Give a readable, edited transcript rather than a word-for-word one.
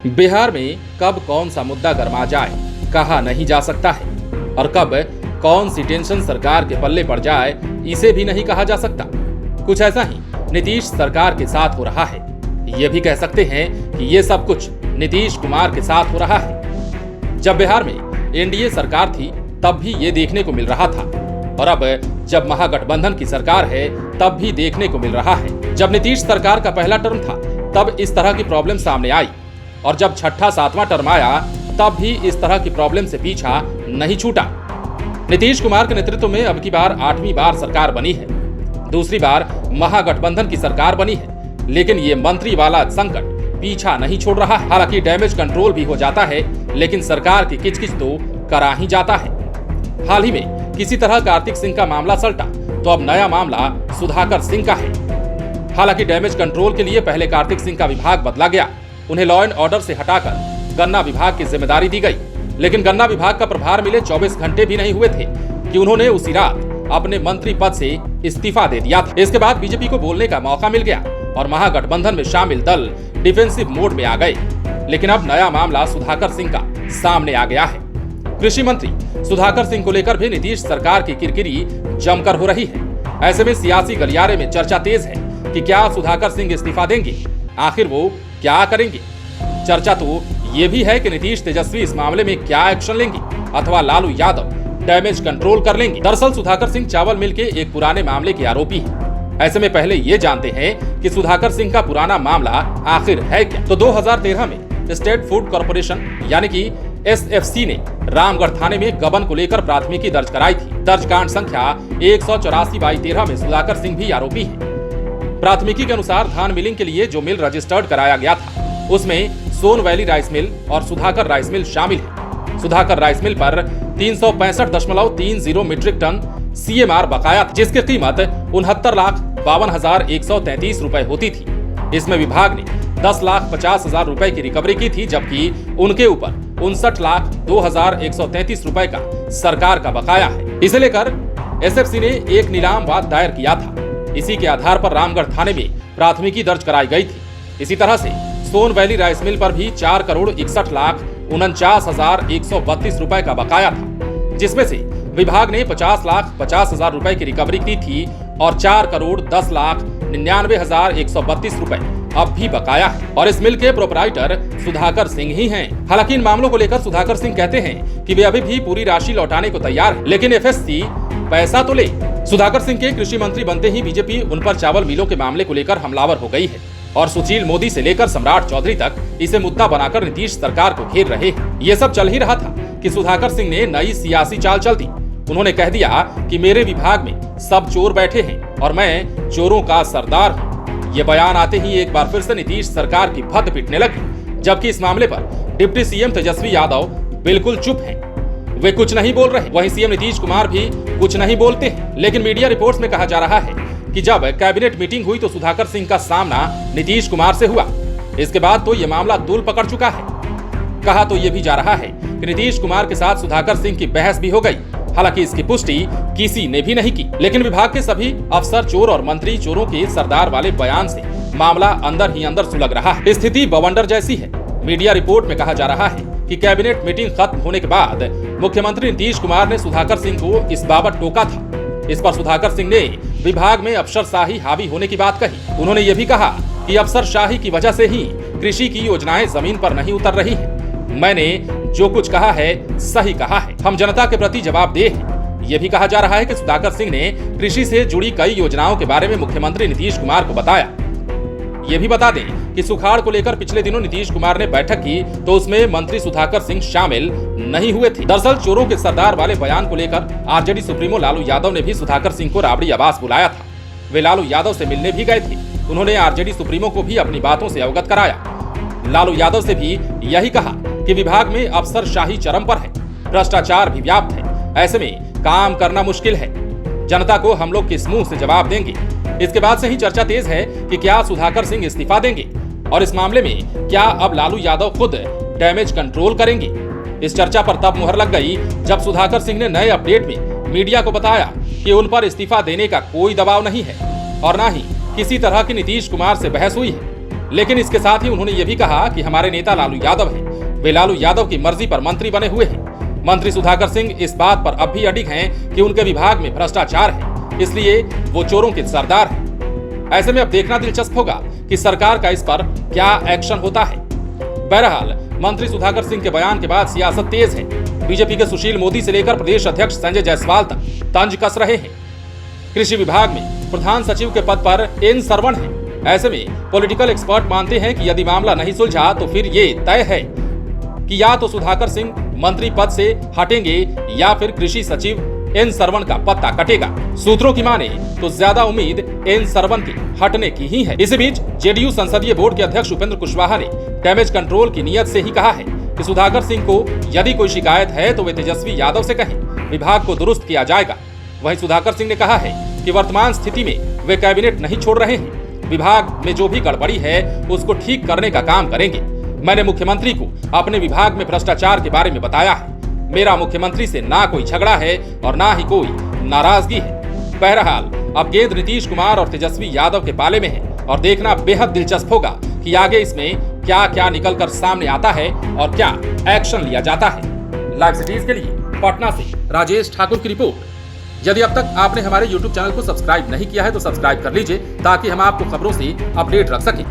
बिहार में कब कौन सा मुद्दा गरमा जाए कहा नहीं जा सकता है और कब कौन सी टेंशन सरकार के पल्ले पड़ जाए इसे भी नहीं कहा जा सकता। कुछ ऐसा ही नीतीश सरकार के साथ हो रहा है। ये भी कह सकते हैं कि ये सब कुछ नीतीश कुमार के साथ हो रहा है। जब बिहार में एनडीए सरकार थी तब भी ये देखने को मिल रहा था और अब जब महागठबंधन की सरकार है तब भी देखने को मिल रहा है। जब नीतीश सरकार का पहला टर्म था तब इस तरह की प्रॉब्लम सामने आई और जब छठा सातवां टर्म आया तब भी इस तरह की प्रॉब्लम से पीछा नहीं छूटा। नीतीश कुमार के नेतृत्व में अब की बार 8वीं बार सरकार बनी है। दूसरी बार महागठबंधन की सरकार बनी है, लेकिन ये मंत्री वाला संकट पीछा नहीं छोड़ रहा है। हालांकि डैमेज कंट्रोल भी हो जाता है, लेकिन सरकार की किचकिच तो करा ही जाता है। हाल ही में किसी तरह कार्तिक सिंह का मामला सलटा तो अब नया मामला सुधाकर सिंह का है। हालांकि डैमेज कंट्रोल के लिए पहले कार्तिक सिंह का विभाग बदला गया, उन्हें लॉ एंड ऑर्डर से हटाकर गन्ना विभाग की जिम्मेदारी दी गई, लेकिन गन्ना विभाग का प्रभार मिले 24 घंटे भी नहीं हुए थे कि उन्होंने उसी रात अपने मंत्री पद से इस्तीफा दे दिया था। इसके बाद बीजेपी को बोलने का मौका मिल गया और महागठबंधन में शामिल दल डिफेंसिव मोड में आ गए। लेकिन अब नया मामला सुधाकर सिंह का सामने आ गया है। कृषि मंत्री सुधाकर सिंह को लेकर भी नीतीश सरकार की किरकिरी जमकर हो रही है। ऐसे में सियासी गलियारे में चर्चा तेज है कि क्या सुधाकर सिंह इस्तीफा देंगे, आखिर वो क्या करेंगे। चर्चा तो ये भी है कि नीतीश तेजस्वी इस मामले में क्या एक्शन लेंगे अथवा लालू यादव डैमेज कंट्रोल कर लेंगे। दरअसल सुधाकर सिंह चावल मिल के एक पुराने मामले के आरोपी हैं। ऐसे में पहले ये जानते हैं कि सुधाकर सिंह का पुराना मामला आखिर है क्या। तो 2013 में स्टेट फूड कॉर्पोरेशन यानी कि एसएफसी ने रामगढ़ थाने में गबन को लेकर प्राथमिकी दर्ज कराई थी। दर्ज कांड संख्या 184/13 में सुधाकर सिंह भी आरोपी है। प्राथमिकी के अनुसार धान मिलिंग के लिए जो मिल रजिस्टर्ड कराया गया था उसमें सोन वैली राइस मिल और सुधाकर राइस मिल शामिल है। सुधाकर राइस मिल पर 365.30 मीट्रिक टन सीएमआर बकाया था, जिसकी कीमत 69,52,133 रुपए होती थी। इसमें विभाग ने 10,50,000 रुपए की रिकवरी की थी, जबकि उनके ऊपर 59,02,133 रुपए का सरकार का बकाया है। इसे लेकर एसएफसी ने एक नीलाम वाद दायर किया था। इसी के आधार पर रामगढ़ थाने में प्राथमिकी दर्ज कराई गई थी। इसी तरह से सोन वैली राइस मिल पर भी 4,61,49,132 रुपए का बकाया था, जिसमें से विभाग ने 50,50,000 रुपए की रिकवरी की थी और 4,10,99,132 रुपए अब भी बकाया है और इस मिल के प्रोपराइटर सुधाकर सिंह ही हैं। हालांकि इन मामलों को लेकर सुधाकर सिंह कहते हैं कि वे अभी भी पूरी राशि लौटाने को तैयार है, लेकिन एफएससी पैसा तो ले। सुधाकर सिंह के कृषि मंत्री बनते ही बीजेपी उन पर चावल मिलों के मामले को लेकर हमलावर हो गई है और सुशील मोदी से लेकर सम्राट चौधरी तक इसे मुद्दा बनाकर नीतीश सरकार को घेर रहे हैं। ये सब चल ही रहा था कि सुधाकर सिंह ने नई सियासी चाल चल दी। उन्होंने कह दिया कि मेरे विभाग में सब चोर बैठे हैं और मैं चोरों का सरदार हूँ। ये बयान आते ही एक बार फिर से नीतीश सरकार की भद्द पिटने लगी, जबकि इस मामले पर डिप्टी सीएम तेजस्वी यादव बिल्कुल चुप हैं। वे कुछ नहीं बोल रहे। वहीं सीएम नीतीश कुमार भी कुछ नहीं बोलते हैं। लेकिन मीडिया रिपोर्ट्स में कहा जा रहा है कि जब कैबिनेट मीटिंग हुई तो सुधाकर सिंह का सामना नीतीश कुमार से हुआ। इसके बाद तो ये मामला तूल पकड़ चुका है। कहा तो ये भी जा रहा है कि नीतीश कुमार के साथ सुधाकर सिंह की बहस भी हो गई। हालांकि इसकी पुष्टि किसी ने भी नहीं की, लेकिन विभाग के सभी अफसर चोर और मंत्री चोरों के सरदार वाले बयान से मामला अंदर ही अंदर सुलग रहा है। स्थिति बवंडर जैसी है। मीडिया रिपोर्ट में कहा जा रहा है कि कैबिनेट मीटिंग खत्म होने के बाद मुख्यमंत्री नीतीश कुमार ने सुधाकर सिंह को इस बाबत टोका था। इस पर सुधाकर सिंह ने विभाग में अफसरशाही हावी होने की बात कही। उन्होंने ये भी कहा कि अफसरशाही की वजह से ही कृषि की योजनाएं जमीन पर नहीं उतर रही हैं। मैंने जो कुछ कहा है सही कहा है। हम जनता के प्रति जवाबदेह हैं। ये भी कहा जा रहा है कि सुधाकर सिंह ने कृषि से जुड़ी कई योजनाओं के बारे में मुख्यमंत्री नीतीश कुमार को बताया। ये भी बता दें कि सुखाड़ को लेकर पिछले दिनों नीतीश कुमार ने बैठक की तो उसमें मंत्री सुधाकर सिंह शामिल नहीं हुए थे। दरअसल चोरों के सरदार वाले बयान को लेकर आरजेडी सुप्रीमो लालू यादव ने भी सुधाकर सिंह को राबड़ी आवास बुलाया था। वे लालू यादव से मिलने भी गए थे। उन्होंने आरजेडी सुप्रीमो को भी अपनी बातों से अवगत कराया। लालू यादव से भी यही कहा कि विभाग में अफसरशाही चरम पर है, भ्रष्टाचार भी व्याप्त है। ऐसे में काम करना मुश्किल है। जनता को हम लोग किस मुंह से जवाब देंगे। इसके बाद से ही चर्चा तेज है कि क्या सुधाकर सिंह इस्तीफा देंगे और इस मामले में क्या अब लालू यादव खुद डैमेज कंट्रोल करेंगे। इस चर्चा पर तब मुहर लग गई जब सुधाकर सिंह ने नए अपडेट में मीडिया को बताया कि उन पर इस्तीफा देने का कोई दबाव नहीं है और न ही किसी तरह की नीतीश कुमार से बहस हुई है। लेकिन इसके साथ ही उन्होंने ये भी कहा कि हमारे नेता लालू यादव हैं, वे लालू यादव की मर्जी पर मंत्री बने हुए हैं। मंत्री सुधाकर सिंह इस बात पर अब भी अडिग हैं कि उनके विभाग में भ्रष्टाचार है, इसलिए वो चोरों के सरदार हैं। ऐसे में अब देखना दिलचस्प होगा कि सरकार का इस पर क्या एक्शन होता है। बहरहाल मंत्री सुधाकर सिंह के बयान के बाद सियासत तेज है। बीजेपी के सुशील मोदी से लेकर प्रदेश अध्यक्ष संजय जायसवाल तक तंज कस रहे हैं। कृषि विभाग में प्रधान सचिव के पद पर एन सरवण है। ऐसे में पॉलिटिकल एक्सपर्ट मानते हैं कि यदि मामला नहीं सुलझा तो फिर ये तय है कि या तो सुधाकर सिंह मंत्री पद से हटेंगे या फिर कृषि सचिव एन सरवण का पत्ता कटेगा। सूत्रों की माने तो ज्यादा उम्मीद एन सरवण के हटने की ही है। इसी बीच जेडीयू संसदीय बोर्ड के अध्यक्ष उपेंद्र कुशवाहा ने डैमेज कंट्रोल की नियत से ही कहा है कि सुधाकर सिंह को यदि कोई शिकायत है तो वे तेजस्वी यादव से कहें, विभाग को दुरुस्त किया जाएगा। वहीं सुधाकर सिंह ने कहा है कि वर्तमान स्थिति में वे कैबिनेट नहीं छोड़ रहे हैं, विभाग में जो भी गड़बड़ी है उसको ठीक करने का काम करेंगे। मैंने मुख्यमंत्री को अपने विभाग में भ्रष्टाचार के बारे में बताया है। मेरा मुख्यमंत्री से ना कोई झगड़ा है और ना ही कोई नाराजगी है। बहरहाल अब गेंद नीतीश कुमार और तेजस्वी यादव के पाले में है और देखना बेहद दिलचस्प होगा कि आगे इसमें क्या क्या निकलकर सामने आता है और क्या एक्शन लिया जाता है। लाइव सिटीज के लिए पटना से राजेश ठाकुर की रिपोर्ट। यदि अब तक आपने हमारे YouTube चैनल को सब्सक्राइब नहीं किया है तो सब्सक्राइब कर लीजिए ताकि हम आपको खबरों से अपडेट रख सकें।